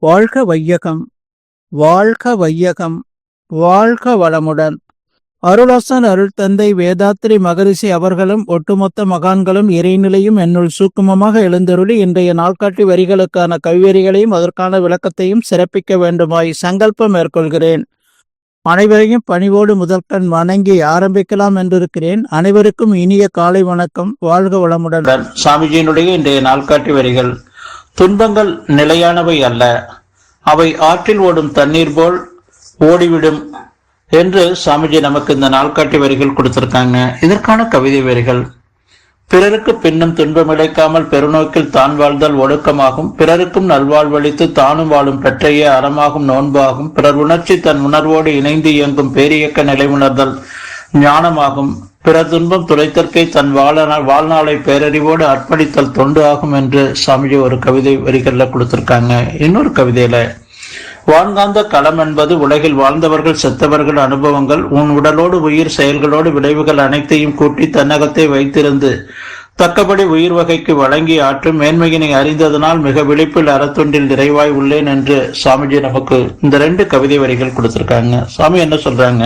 வாழ்க வையகம், வாழ்க வையகம், வாழ்க வளமுடன். அருளாசன் அருள் தந்தை வேதாத்ரி மகரிஷி அவர்களும் ஒட்டுமொத்த மகான்களும் இறைநிலையும் என்னுள் சூக்குமமாக எழுந்தருளி இன்றைய நாள்காட்டி வரிகளுக்கான கவிவரிகளையும் அதற்கான விளக்கத்தையும் சிறப்பிக்க வேண்டுமாய் சங்கல்பம் மேற்கொள்கிறேன். அனைவரையும் பணிவோடு முதற்கண் வணங்கி ஆரம்பிக்கலாம் என்றிருக்கிறேன். அனைவருக்கும் இனிய காலை வணக்கம். வாழ்க வளமுடன். சாமிஜியினுடைய இன்றைய நாள்காட்டி வரிகள். துன்பங்கள் நிலையானவை அல்ல, அவை ஆற்றில் ஓடும் தண்ணீர் போல் ஓடிவிடும் என்று சாமிஜி நமக்கு இந்த நாள்காட்டி வரிகள் கொடுத்திருக்காங்க. இதற்கான கவிதை வரிகள். பிறருக்கு பின்னும் துன்பம் இழைக்காமல் பெருநோக்கில் தான் வாழ்தல் ஒழுக்கமாகும். பிறருக்கும் நல்வாழ்வளித்து தானும் வாழும் பெற்றைய அறமாகும் நோன்பாகும். பிறர் உணர்ச்சி தன் உணர்வோடு இணைந்து இயங்கும் பேரியக்க நிலை உணர்தல் ஞானமாகும். பிறர் துன்பம் துளைத்தற்கை தன் வாழ்நாளை பேரறிவோடு அர்ப்பணித்தல் தொண்டு ஆகும் என்று சாமிஜி ஒரு கவிதை வரிகள்ல கொடுத்திருக்காங்க. இன்னொரு கவிதையில, வான்காந்த களம் என்பது உலகில் வாழ்ந்தவர்கள் செத்தவர்கள் அனுபவங்கள் உன் உடலோடு உயிர் செயல்களோடு விளைவுகள் அனைத்தையும் கூட்டி தன்னகத்தை வைத்திருந்து தக்கபடி உயிர் வகைக்கு வழங்கி ஆற்றும் மேன்மையினை அறிந்ததனால் மிக விழிப்பில் அறத்தொண்டில் நிறைவாய் உள்ளேன் என்று சாமிஜி நமக்கு இந்த 2 கவிதை வரிகள் கொடுத்திருக்காங்க. சாமி என்ன சொல்றாங்க?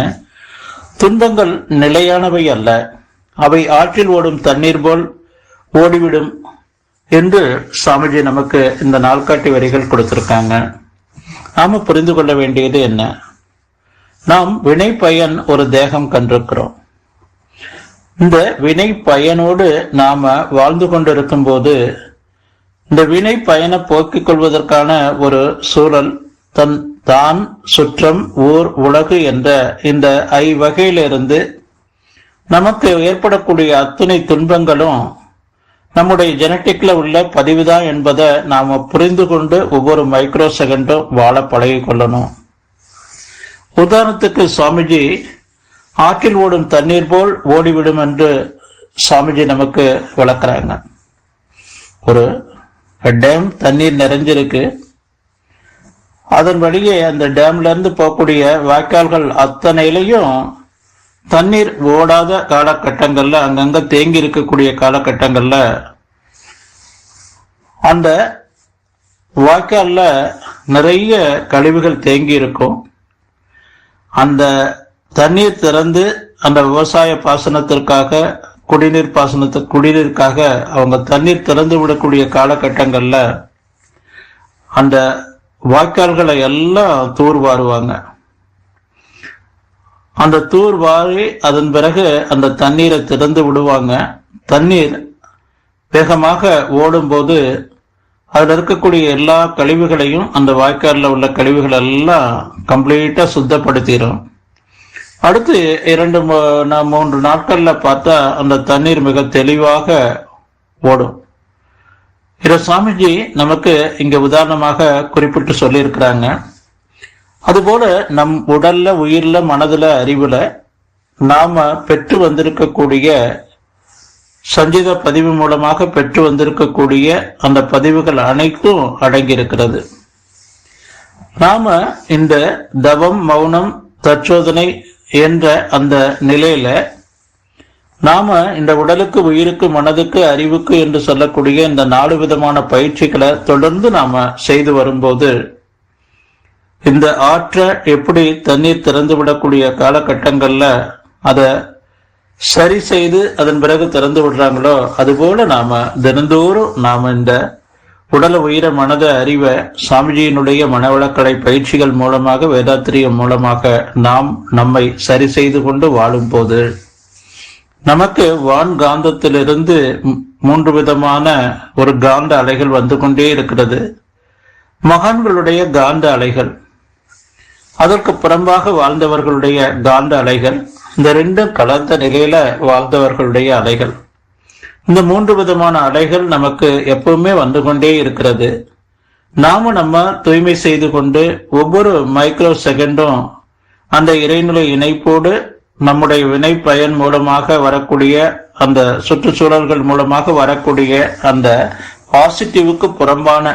துன்பங்கள் நிலையானவை அல்ல, அவை ஆற்றில் ஓடும் தண்ணீர் போல் ஓடிவிடும் என்று சாமிஜி நமக்கு இந்த நாள்காட்டி வரிகள் கொடுத்திருக்காங்க. நாம புரிந்து கொள்ள வேண்டியது என்ன? நாம் வினை பயன் ஒரு தேகம் கண்டிருக்கிறோம். இந்த வினை பயனோடு நாம வாழ்ந்து கொண்டிருக்கும் போது இந்த வினை பயனை போக்கிக் கொள்வதற்கான ஒரு சூழல் தான் சுற்றம் ஊர் உலகு என்ற இந்த வகையிலிருந்து நமக்கு ஏற்படக்கூடிய அத்தனை துன்பங்களும் நம்முடைய ஜெனட்டிக்ல உள்ள பதிவுதான் என்பதை நாம புரிந்து கொண்டு ஒவ்வொரு மைக்ரோ செகண்டும் வாழ பழகி கொள்ளணும். உதாரணத்துக்கு சாமிஜி ஆற்றில் ஓடும் தண்ணீர் போல் ஓடிவிடும் என்று சாமிஜி நமக்கு விளக்குறாங்க. ஒரு டேம் தண்ணீர் நிறைஞ்சிருக்கு, அதன் வழியே அந்த டேம்ல இருந்து போகக்கூடிய வாய்க்கால்கள் அத்தனையிலையும் தண்ணீர் ஓடாத காலகட்டங்கள்ல, அங்கங்க தேங்கி இருக்கக்கூடிய காலகட்டங்கள்ல அந்த வாய்க்கால்ல நிறைய கழிவுகள் தேங்கி இருக்கும். அந்த தண்ணீர் திறந்து அந்த விவசாய பாசனத்திற்காக குடிநீருக்காக அவங்க தண்ணீர் திறந்து விடக்கூடிய காலகட்டங்கள்ல அந்த வாய்க்கால்களை எல்லாம் தூர்வாருவாங்க. அந்த தூர்வாரி அதன் பிறகு அந்த தண்ணீரை திறந்து விடுவாங்க. தண்ணீர் வேகமாக ஓடும்போது அதுல இருக்கக்கூடிய எல்லா கழிவுகளையும், அந்த வாய்க்காலில் உள்ள கழிவுகள் எல்லாம் கம்ப்ளீட்டா சுத்தப்படுத்திடும். அடுத்து 2-3 நாட்கள்ல பார்த்தா அந்த தண்ணீர் மிக தெளிவாக ஓடும். இத சாமிஜி நமக்கு இங்க உதாரணமாக குறிப்பிட்டு சொல்லி இருக்கிறாங்க. அதுபோல நம் உடல்ல, உயிர்ல, மனதுல, அறிவுல நாம பெற்று வந்திருக்கக்கூடிய சஞ்சித பதிவு மூலமாக பெற்று வந்திருக்கக்கூடிய அந்த பதிவுகள் அனைத்தும் அடங்கி இருக்கிறது. நாம இந்த தவம், மௌனம், தற்சோதனை என்ற அந்த நிலையில நாம இந்த உடலுக்கு, உயிருக்கு, மனதுக்கு, அறிவுக்கு என்று சொல்லக்கூடிய இந்த 4 விதமான பயிற்சிகளை தொடர்ந்து நாம செய்து வரும்போது இந்த ஆற்றை எப்படி தண்ணீர் திறந்து விடக்கூடிய காலகட்டங்கள்ல அதை சரி செய்து அதன் பிறகு திறந்து விடுறாங்களோ, அதுபோல நாம தினந்தோறும் நாம இந்த உடல, உயிர, மனத, அறிவை சாமிஜியினுடைய மனவளக்கலை பயிற்சிகள் மூலமாக, வேதாத்திரியம் மூலமாக நாம் நம்மை சரி செய்து கொண்டு வாழும் போது நமக்கு வான் காந்தத்திலிருந்து 3 விதமான ஒரு காந்த அலைகள் வந்து கொண்டே இருக்கிறது. மகான்களுடைய காந்த அலைகள், அதற்கு புறம்பாக வாழ்ந்தவர்களுடைய காந்த அலைகள், இந்த 2 கலந்த நிலையில வாழ்ந்தவர்களுடைய அலைகள். இந்த 3 விதமான அலைகள் நமக்கு எப்பவுமே வந்து கொண்டே இருக்கிறது. நாம நம்ம தூய்மை செய்து கொண்டு ஒவ்வொரு மைக்ரோ செகண்டும் அந்த இறைநிலை இணைப்போடு நம்முடைய வினை பயன் மூலமாக வரக்கூடிய அந்த சுற்றுச்சூழல்கள் மூலமாக வரக்கூடிய அந்த பாசிட்டிவுக்கு புறம்பான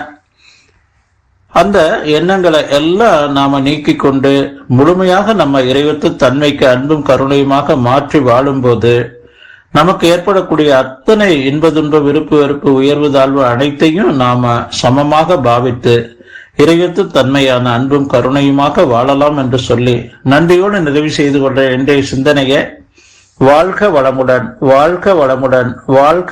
அந்த எண்ணங்களை எல்லாம் நாம நீக்கி கொண்டு முழுமையாக நம்ம இறைவத்து தன்மைக்கு அன்பும் கருணையுமாக மாற்றி வாழும்போது நமக்கு ஏற்படக்கூடிய அத்தனை இன்ப துன்ப விருப்பு வெறுப்பு உயர்வு தாழ்வு அனைத்தையும் நாம சமமாக பாவித்து இறையத்து தன்மையான அன்பும் கருணையுமாக வாழலாம் என்று சொல்லி நன்றியோடு நிறைவு செய்து கொண்ட இன்றைய சிந்தனையை வாழ்க வளமுடன், வாழ்க வளமுடன், வாழ்க